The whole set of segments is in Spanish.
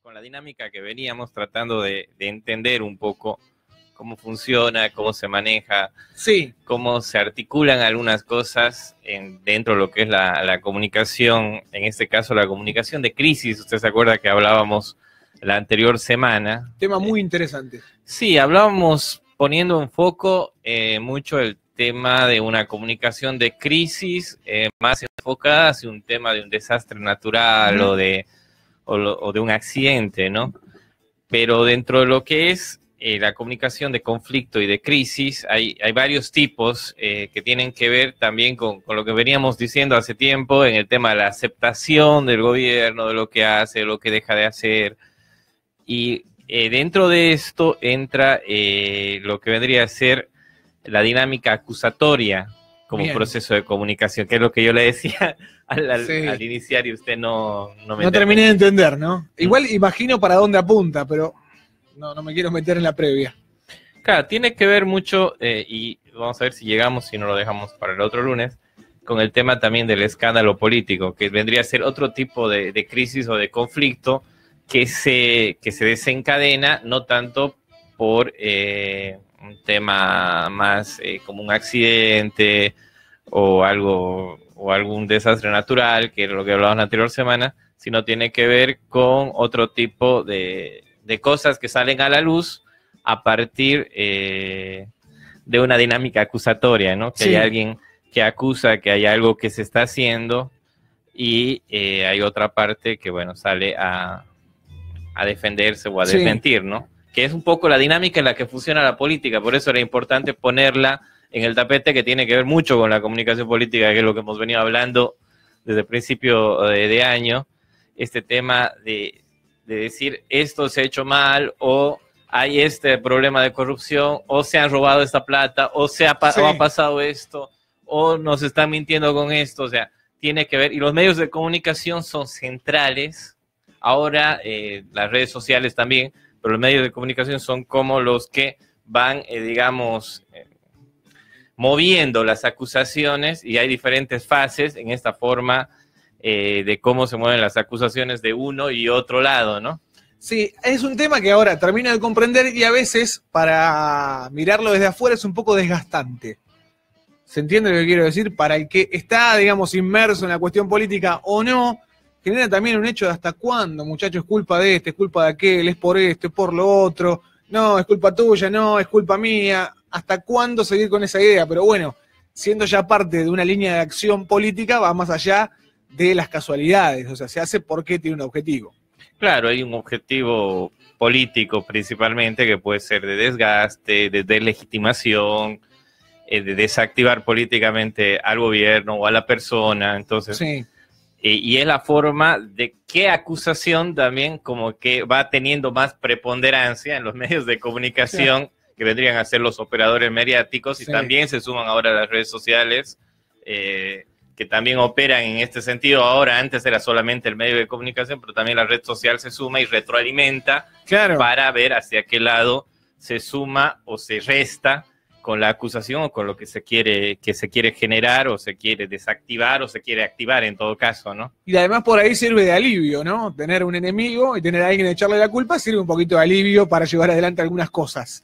con la dinámica que veníamos tratando de entender un poco cómo funciona, cómo se maneja, sí, cómo se articulan algunas cosas dentro de lo que es la comunicación, en este caso la comunicación de crisis. Usted se acuerda que hablábamos la anterior semana. Tema muy interesante. Sí, hablábamos poniendo en foco mucho el tema de una comunicación de crisis, más enfocada hacia un tema de un desastre natural o de un accidente, ¿no? Pero dentro de lo que es la comunicación de conflicto y de crisis, hay varios tipos que tienen que ver también con lo que veníamos diciendo hace tiempo en el tema de la aceptación del gobierno, de lo que hace, de lo que deja de hacer. Y dentro de esto entra lo que vendría a ser la dinámica acusatoria como Bien. proceso de comunicación, que es lo que yo le decía Sí. al iniciar y usted no me No terminé de entender, ¿no? Igual imagino para dónde apunta, pero no me quiero meter en la previa. Claro, tiene que ver mucho, y vamos a ver si llegamos, si no lo dejamos para el otro lunes, con el tema también del escándalo político, que vendría a ser otro tipo de crisis o de conflicto que se desencadena no tanto por un tema más como un accidente o algún desastre natural, que era lo que hablábamos la anterior semana, sino tiene que ver con otro tipo de cosas que salen a la luz a partir de una dinámica acusatoria, ¿no? Que Sí. hay alguien que acusa que hay algo que se está haciendo y hay otra parte que, bueno, sale a defenderse o a Sí. desmentir, ¿no? Que es un poco la dinámica en la que funciona la política, por eso era importante ponerla en el tapete, que tiene que ver mucho con la comunicación política, que es lo que hemos venido hablando desde el principio de año, este tema de decir esto se ha hecho mal, o hay este problema de corrupción, o se han robado esta plata, o Sí. o ha pasado esto, o nos están mintiendo con esto. O sea, tiene que ver, y los medios de comunicación son centrales. Ahora las redes sociales también, pero los medios de comunicación son como los que van, digamos, moviendo las acusaciones, y hay diferentes fases en esta forma de cómo se mueven las acusaciones de uno y otro lado, ¿no? Sí, es un tema que ahora termino de comprender y a veces para mirarlo desde afuera es un poco desgastante. ¿Se entiende lo que quiero decir? Para el que está, digamos, inmerso en la cuestión política o no, genera también un hecho de hasta cuándo, muchachos, es culpa de este, es culpa de aquel, es por esto, es por lo otro, no, es culpa tuya, no, es culpa mía, hasta cuándo seguir con esa idea. Pero bueno, siendo ya parte de una línea de acción política, va más allá de las casualidades, o sea, se hace porque tiene un objetivo. Claro, hay un objetivo político principalmente, que puede ser de desgaste, de deslegitimación, de desactivar políticamente al gobierno o a la persona. Entonces, Sí, y es la forma de qué acusación también como que va teniendo más preponderancia en los medios de comunicación, que vendrían a ser los operadores mediáticos, y Sí. también se suman ahora las redes sociales, que también operan en este sentido. Ahora, antes era solamente el medio de comunicación, pero también la red social se suma y retroalimenta claro. para ver hacia qué lado se suma o se resta con la acusación, o con lo que se quiere generar, o se quiere desactivar, o se quiere activar en todo caso, ¿no? Y además por ahí sirve de alivio, ¿no? Tener un enemigo y tener a alguien a echarle la culpa sirve un poquito de alivio para llevar adelante algunas cosas,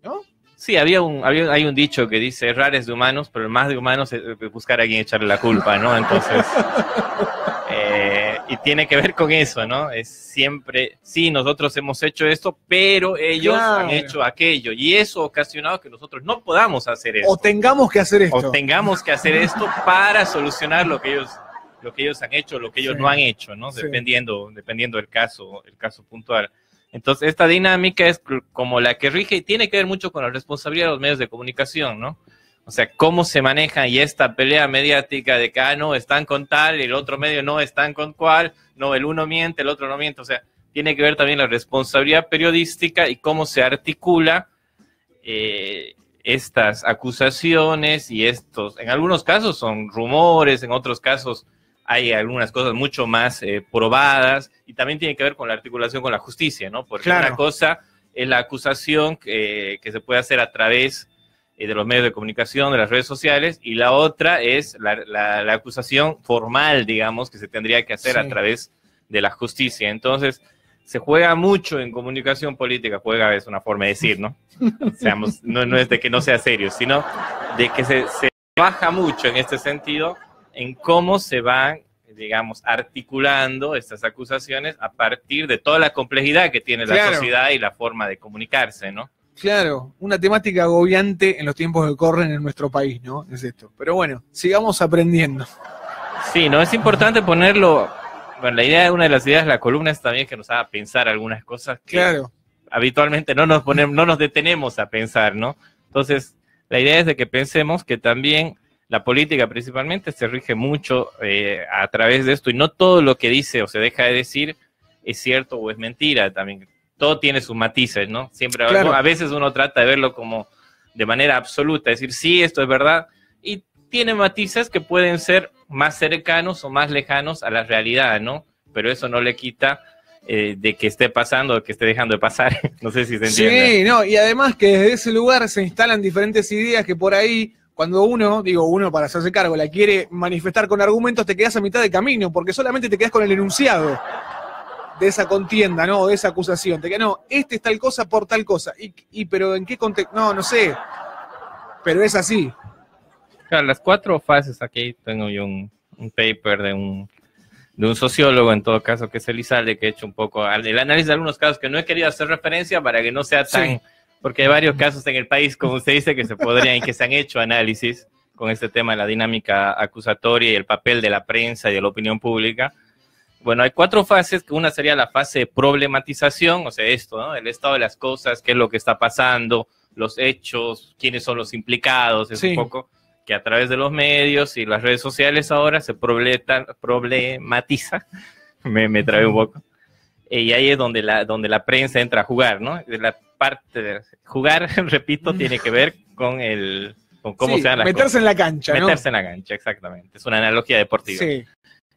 ¿no? Sí, hay un dicho que dice: errar es de humanos, pero el más de humanos es buscar a quien echarle la culpa, ¿no? Entonces, y tiene que ver con eso, ¿no? Es siempre, sí, nosotros hemos hecho esto, pero ellos Claro. han hecho aquello, y eso ha ocasionado que nosotros no podamos hacer esto. O tengamos que hacer esto. O tengamos que hacer esto para solucionar lo que ellos han hecho, lo que ellos Sí. no han hecho, ¿no? Sí. Dependiendo del caso puntual. Entonces, esta dinámica es como la que rige, y tiene que ver mucho con la responsabilidad de los medios de comunicación, ¿no? O sea, cómo se maneja, y esta pelea mediática de que, no, están con tal, y el otro medio no están con cual, no, el uno miente, el otro no miente. O sea, tiene que ver también la responsabilidad periodística y cómo se articula estas acusaciones, y en algunos casos son rumores, en otros casos hay algunas cosas mucho más probadas, y también tiene que ver con la articulación con la justicia, ¿no? Porque Claro. una cosa es la acusación que se puede hacer a través de los medios de comunicación, de las redes sociales, y la otra es la acusación formal, digamos, que se tendría que hacer Sí. a través de la justicia. Entonces, se juega mucho en comunicación política, juega es una forma de decir, ¿no? Seamos, no es de que no sea serio, sino de que se trabaja mucho en este sentido, en cómo se van, digamos, articulando estas acusaciones a partir de toda la complejidad que tiene la sociedad y la forma de comunicarse, ¿no? Claro, una temática agobiante en los tiempos que corren en nuestro país, ¿no? Es esto. Pero bueno, sigamos aprendiendo. Sí, no, es importante ponerlo. Bueno, la idea, una de las ideas de la columna es también que nos haga pensar algunas cosas que habitualmente no nos detenemos a pensar, ¿no? Entonces, la idea es de que pensemos que también la política principalmente se rige mucho a través de esto, y no todo lo que dice o se deja de decir es cierto o es mentira. También todo tiene sus matices, ¿no? Siempre, a veces uno trata de verlo como de manera absoluta, decir, sí, esto es verdad, y tiene matices que pueden ser más cercanos o más lejanos a la realidad, ¿no? Pero eso no le quita de que esté pasando o que esté dejando de pasar. No sé si se entiende. Sí, no, y además que desde ese lugar se instalan diferentes ideas que por ahí, cuando uno para hacerse cargo, la quiere manifestar con argumentos, te quedas a mitad de camino, porque solamente te quedas con el enunciado de esa contienda, ¿no? De esa acusación. Te quedas, no, este es tal cosa por tal cosa. Pero ¿en qué contexto? No sé. Pero es así. Claro, las 4 fases, aquí tengo yo un paper de un sociólogo, en todo caso, que es Elizalde, que he hecho un poco el análisis de algunos casos que no he querido hacer referencia para que no sea tan... Porque hay varios casos en el país, como usted dice, que se han hecho análisis con este tema de la dinámica acusatoria y el papel de la prensa y de la opinión pública. Bueno, hay 4 fases, que una sería la fase de problematización, o sea, esto, ¿no? El estado de las cosas, qué es lo que está pasando, los hechos, quiénes son los implicados, es un poco que a través de los medios y las redes sociales ahora se problematiza, me trabé un poco, y ahí es donde la prensa entra a jugar, ¿no? La parte de jugar, repito, tiene que ver con cómo se dan las cosas. En la cancha, ¿no? Meterse en la cancha, exactamente, es una analogía deportiva. Sí.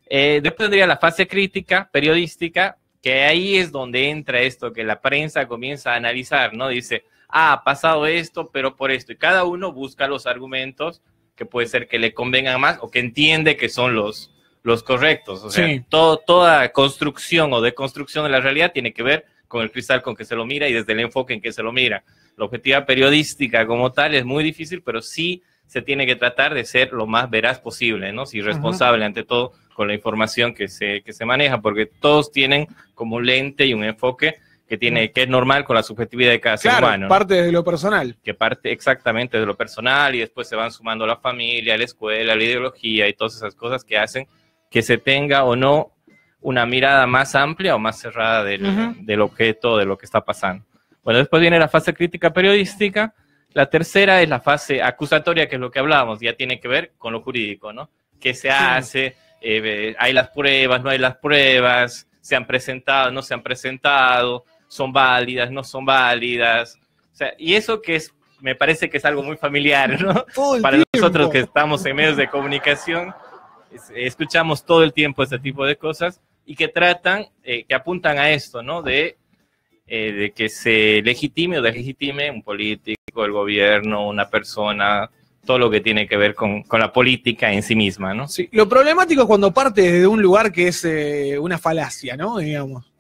Después tendría la fase crítica, periodística, que ahí es donde entra esto, que la prensa comienza a analizar, ¿no? Dice, ha pasado esto, pero por esto, y cada uno busca los argumentos que puede ser que le convengan más o que entiende que son los correctos. O sea, toda construcción o deconstrucción de la realidad tiene que ver con el cristal con que se lo mira y desde el enfoque en que se lo mira. La objetividad periodística como tal es muy difícil, pero sí se tiene que tratar de ser lo más veraz posible, ¿no? Sí, responsable ante todo con la información que se maneja, porque todos tienen como un lente y un enfoque que es normal con la subjetividad de cada ser humano, ¿no? Parte de lo personal. Que parte exactamente de lo personal, y después se van sumando la familia, la escuela, la ideología y todas esas cosas que hacen que se tenga o no una mirada más amplia o más cerrada del objeto, de lo que está pasando. Bueno, después viene la fase crítica periodística. La tercera es la fase acusatoria, que es lo que hablábamos, ya tiene que ver con lo jurídico, ¿no? ¿Qué se hace? ¿Hay las pruebas? ¿No hay las pruebas? ¿Se han presentado? ¿No se han presentado? ¿Son válidas? ¿No son válidas? O sea, y eso me parece que es algo muy familiar, ¿no? Para nosotros que estamos en medios de comunicación, escuchamos todo el tiempo este tipo de cosas y que que apuntan a esto, ¿no? De que se legitime o deslegitime un político, el gobierno, una persona, todo lo que tiene que ver con la política en sí misma, ¿no? Sí, lo problemático es cuando parte de un lugar que es una falacia, ¿no? Digamos.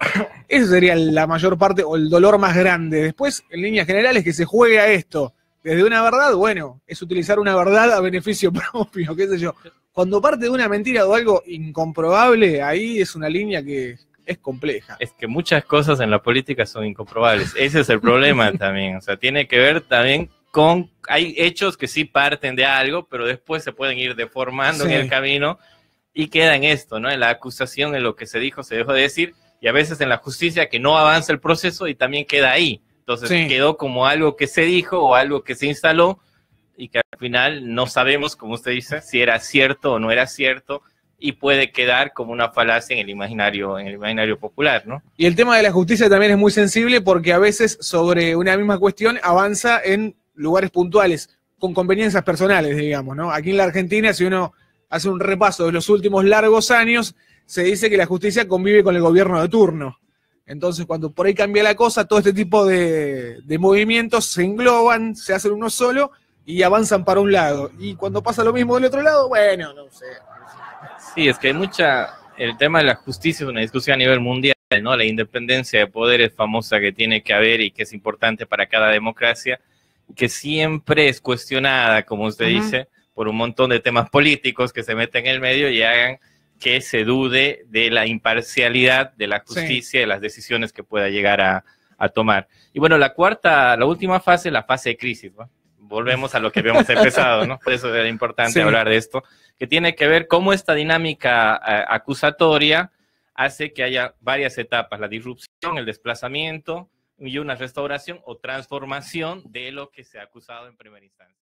Eso sería la mayor parte o el dolor más grande. Después, en líneas generales, que se juegue a esto desde una verdad, bueno, es utilizar una verdad a beneficio propio, qué sé yo. Cuando parte de una mentira o algo incomprobable, ahí es una línea que es compleja. Es que muchas cosas en la política son incomprobables. Ese es el problema también. O sea, tiene que ver también hay hechos que sí parten de algo, pero después se pueden ir deformando en el camino y queda en esto, ¿no? En la acusación, en lo que se dijo, se dejó de decir, y a veces en la justicia que no avanza el proceso y también queda ahí. Entonces quedó como algo que se dijo o algo que se instaló y que al final no sabemos, como usted dice, si era cierto o no era cierto, y puede quedar como una falacia en el imaginario popular, ¿no? Y el tema de la justicia también es muy sensible porque a veces sobre una misma cuestión avanza en lugares puntuales, con conveniencias personales, digamos, ¿no? Aquí en la Argentina, si uno hace un repaso de los últimos largos años, se dice que la justicia convive con el gobierno de turno. Entonces, cuando por ahí cambia la cosa, todo este tipo de movimientos se engloban, se hacen uno solo y avanzan para un lado. Y cuando pasa lo mismo del otro lado, bueno, no sé. Sí, es que el tema de la justicia es una discusión a nivel mundial, ¿no? La independencia de poderes famosa que tiene que haber y que es importante para cada democracia, que siempre es cuestionada, como usted dice, por un montón de temas políticos que se meten en el medio y hagan que se dude de la imparcialidad de la justicia y de las decisiones que pueda llegar a tomar. Y bueno, la última fase, la fase de crisis, ¿no? Volvemos a lo que habíamos empezado, ¿no? Por eso era importante hablar de esto, que tiene que ver cómo esta dinámica acusatoria hace que haya varias etapas, la disrupción, el desplazamiento y una restauración o transformación de lo que se ha acusado en primera instancia.